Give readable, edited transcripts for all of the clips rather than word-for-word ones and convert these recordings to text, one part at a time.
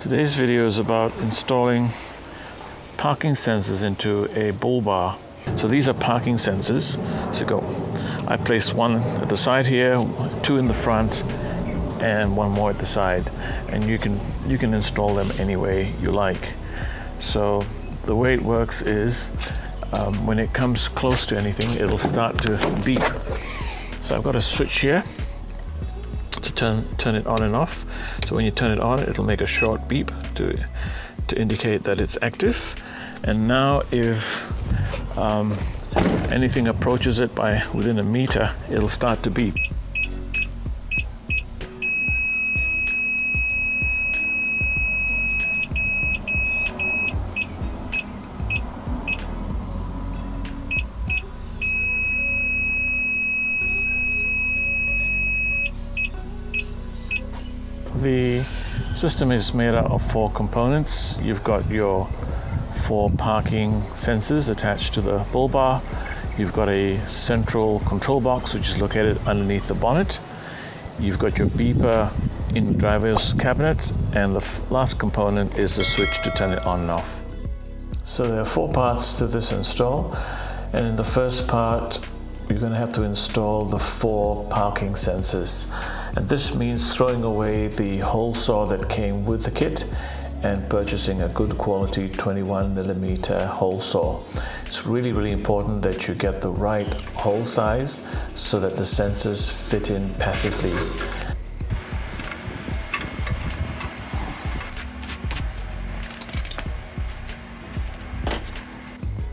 Today's video is about installing parking sensors into a bull bar. So these are parking sensors. I place one at the side here, two in the front, and one more at the side. And you can install them any way you like. So the way it works is when it comes close to anything, it'll start to beep. So I've got a switch here to turn it on and off. So when you turn it on, it'll make a short beep to indicate that it's active. And now if anything approaches it by within a meter, it'll start to beep. The system is made out of 4 components. You've got your 4 parking sensors attached to the bull bar. You've got a central control box which is located underneath the bonnet. You've got your beeper in the driver's cabinet, and the last component is the switch to turn it on and off. So there are 4 parts to this install, and in the first part you're going to have to install the 4 parking sensors. And this means throwing away the hole saw that came with the kit and purchasing a good quality 21mm hole saw. It's really important that you get the right hole size so that the sensors fit in passively.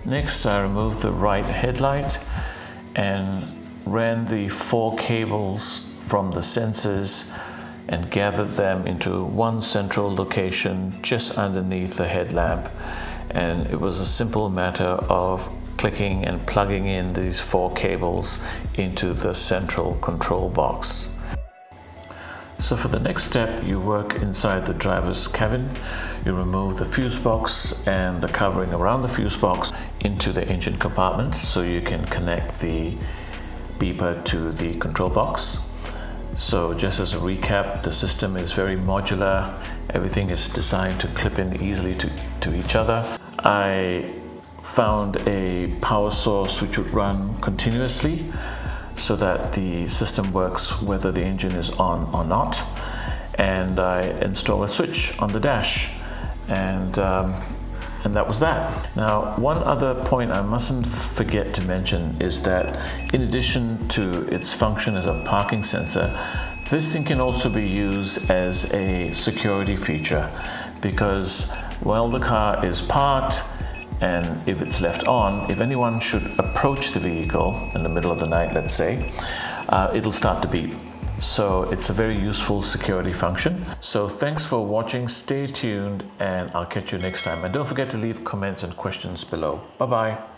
Next, I removed the right headlight and ran the 4 cables from the sensors and gathered them into one central location just underneath the headlamp. And it was a simple matter of clicking and plugging in these 4 cables into the central control box. So for the next step, you work inside the driver's cabin. You remove the fuse box and the covering around the fuse box into the engine compartment so you can connect the beeper to the control box. So just as a recap, the system is very modular. Everything is designed to clip in easily to each other. I found a power source which would run continuously so that the system works whether the engine is on or not. And I installed a switch on the dash, and that was that. Now, one other point I mustn't forget to mention is that in addition to its function as a parking sensor, this thing can also be used as a security feature, because while the car is parked and if it's left on, if anyone should approach the vehicle in the middle of the night, let's say, it'll start to beep. So it's a very useful security function. So thanks for watching, stay tuned, and I'll catch you next time. And don't forget to leave comments and questions below. Bye-bye.